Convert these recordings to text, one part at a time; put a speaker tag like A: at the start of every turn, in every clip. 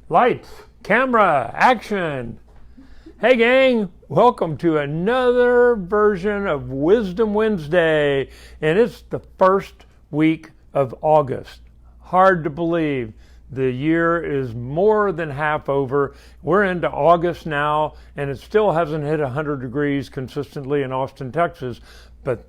A: Lights, camera, action. Hey gang, welcome to another version of Wisdom Wednesday. And it's the first week of August. Hard to believe. The year is more than half over. We're into August now, and it still hasn't hit 100 degrees consistently in Austin, Texas, but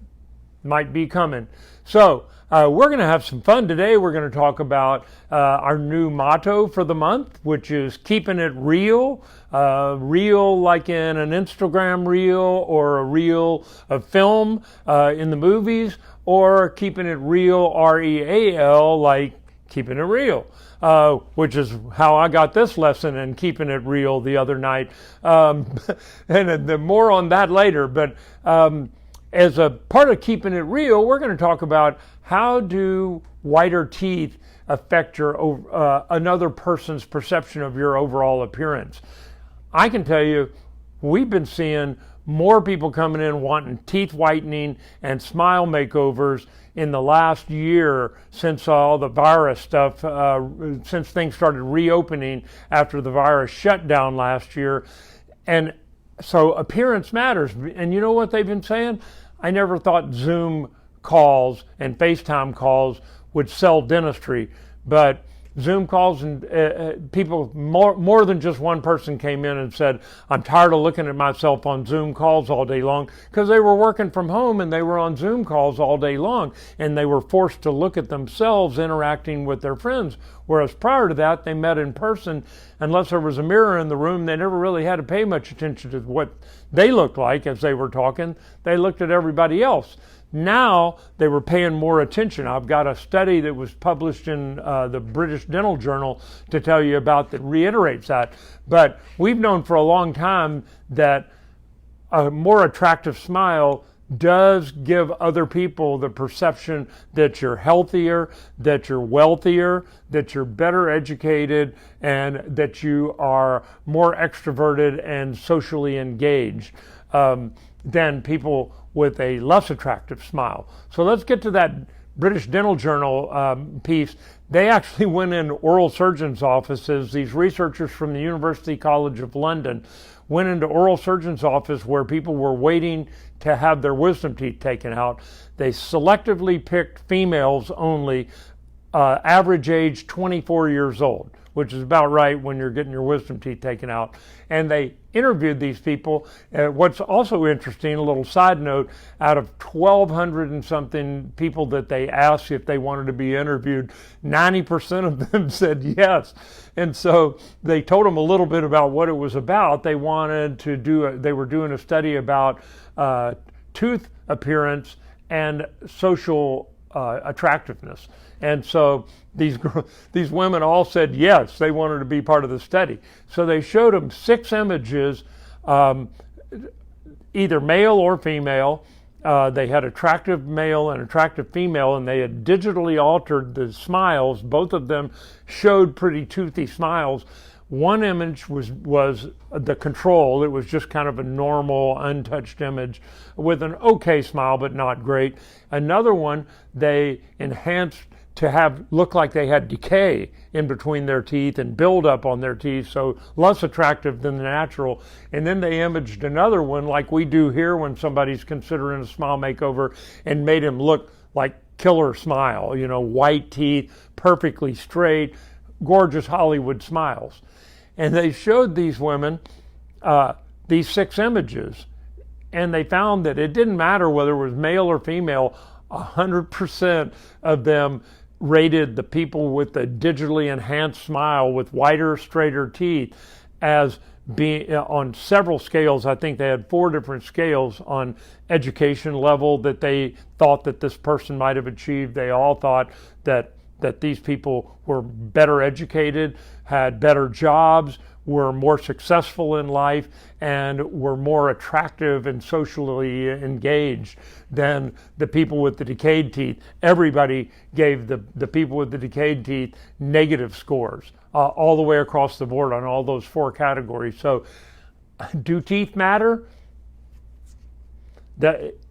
A: might be coming. So we're going to have some fun today. We're going to talk about our new motto for the month, which is keeping it real. Real like in an Instagram reel or a reel of film in the movies, or keeping it real, R-E-A-L, like keeping it real. Which is how I got this lesson in keeping it real the other night. And more on that later. But as a part of keeping it real, we're going to talk about how do whiter teeth affect your another person's perception of your overall appearance. I can tell you, we've been seeing more people coming in wanting teeth whitening and smile makeovers in the last year since all the virus stuff, since things started reopening after the virus shut down last year. And so appearance matters. And you know what they've been saying? I never thought Zoom calls and FaceTime calls would sell dentistry, but Zoom calls and people, more than just one person came in and said, I'm tired of looking at myself on Zoom calls all day long, because they were working from home and they were on Zoom calls all day long and they were forced to look at themselves interacting with their friends. Whereas prior to that, they met in person. Unless there was a mirror in the room, they never really had to pay much attention to what they looked like as they were talking. They looked at everybody else. Now they were paying more attention. I've got a study that was published in the British Dental Journal to tell you about that reiterates that. But we've known for a long time that a more attractive smile does give other people the perception that you're healthier, that you're wealthier, that you're better educated, and that you are more extroverted and socially engaged than people with a less attractive smile. So let's get to that British Dental Journal piece. They actually went in oral surgeons' offices. These researchers from the University College of London went into oral surgeons' office where people were waiting to have their wisdom teeth taken out. They selectively picked females only, average age 24 years old, which is about right when you're getting your wisdom teeth taken out. And they interviewed these people. What's also interesting, a little side note, out of 1,200 and something people that they asked if they wanted to be interviewed, 90% of them said yes. And so they told them a little bit about what it was about. They wanted to they were doing a study about tooth appearance and social attractiveness. And so these women all said yes, they wanted to be part of the study. So they showed them 6 images, either male or female. They had attractive male and attractive female, and they had digitally altered the smiles. Both of them showed pretty toothy smiles. One image was the control. It was just kind of a normal, untouched image with an okay smile, but not great. Another one, they enhanced to look like they had decay in between their teeth and build up on their teeth, so less attractive than the natural. And then they imaged another one like we do here when somebody's considering a smile makeover, and made him look like killer smile, white teeth, perfectly straight, gorgeous Hollywood smiles. And they showed these women these 6 images, and they found that it didn't matter whether it was male or female, 100% of them rated the people with the digitally enhanced smile with whiter, straighter teeth as being on several scales. I think they had 4 different scales on education level that they thought that this person might have achieved. They all thought that these people were better educated, had better jobs, were more successful in life, and were more attractive and socially engaged than the people with the decayed teeth. Everybody gave the people with the decayed teeth negative scores all the way across the board on all those 4 categories. So do teeth matter?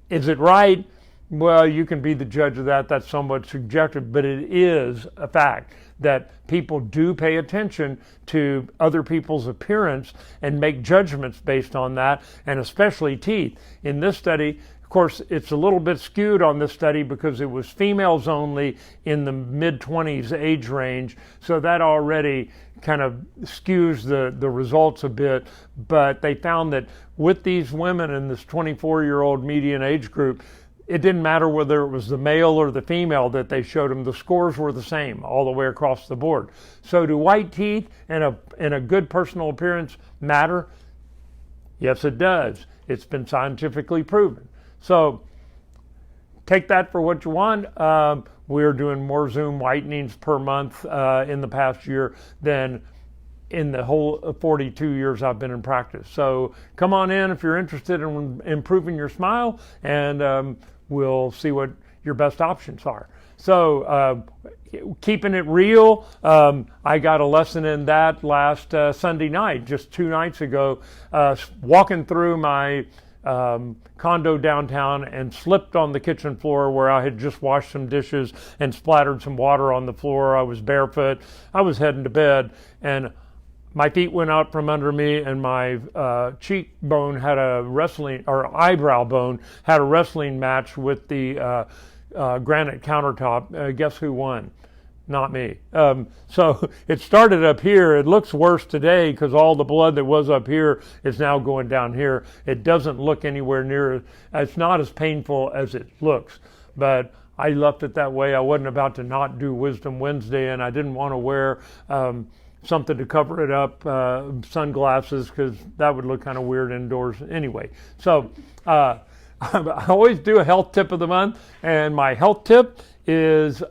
A: Is it right Well, you can be the judge of that. That's somewhat subjective, but it is a fact that people do pay attention to other people's appearance and make judgments based on that, and especially teeth. In this study, of course, it's a little bit skewed on this study because it was females only in the mid-20s age range, so that already kind of skews the results a bit. But they found that with these women in this 24-year-old median age group, it didn't matter whether it was the male or the female that they showed them. The scores were the same all the way across the board. So do white teeth and a good personal appearance matter? Yes, it does. It's been scientifically proven. So take that for what you want. We're doing more Zoom whitenings per month in the past year than in the whole 42 years I've been in practice. So come on in if you're interested in improving your smile, and we'll see what your best options are. So keeping it real, I got a lesson in that last Sunday night, just 2 nights ago, walking through my condo downtown and slipped on the kitchen floor where I had just washed some dishes and splattered some water on the floor. I was barefoot. I was heading to bed, and my feet went out from under me, and my cheekbone had a wrestling, or eyebrow bone had a wrestling match with the granite countertop. Guess who won? Not me. So it started up here. It looks worse today because all the blood that was up here is now going down here. It doesn't look anywhere near, it's not as painful as it looks, but I left it that way. I wasn't about to not do Wisdom Wednesday, and I didn't want to wear something to cover it up, sunglasses, because that would look kind of weird indoors anyway. So I always do a health tip of the month, and my health tip is,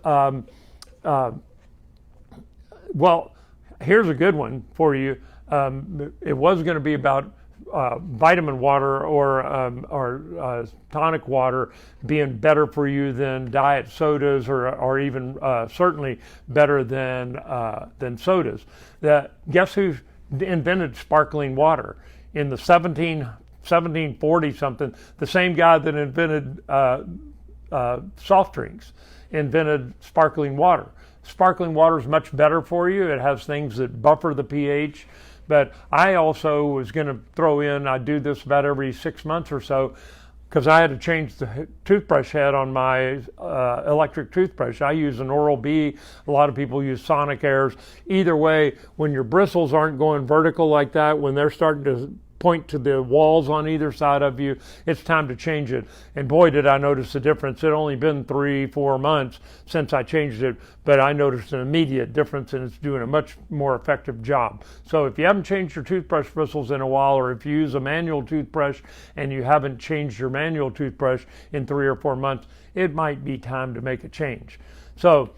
A: well, here's a good one for you. It was going to be about vitamin water or tonic water being better for you than diet sodas, or even certainly better than sodas. Guess who invented sparkling water in the 1740 something? The same guy that invented soft drinks invented sparkling water. Sparkling water is much better for you. It has things that buffer the pH. But I also was going to throw in, I do this about every 6 months or so, because I had to change the toothbrush head on my electric toothbrush. I use an Oral-B. A lot of people use Sonic Airs. Either way, when your bristles aren't going vertical like that, when they're starting to point to the walls on either side of you, it's time to change it. And boy, did I notice a difference. It only been 3-4 months since I changed it, but I noticed an immediate difference, and it's doing a much more effective job. So if you haven't changed your toothbrush bristles in a while, or if you use a manual toothbrush and you haven't changed your manual toothbrush in 3 or 4 months, it might be time to make a change. So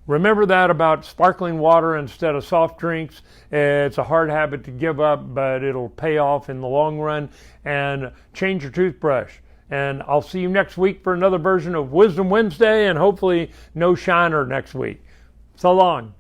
A: remember that about sparkling water instead of soft drinks. It's a hard habit to give up, but it'll pay off in the long run. And change your toothbrush. And I'll see you next week for another version of Wisdom Wednesday, and hopefully no shiner next week. So long.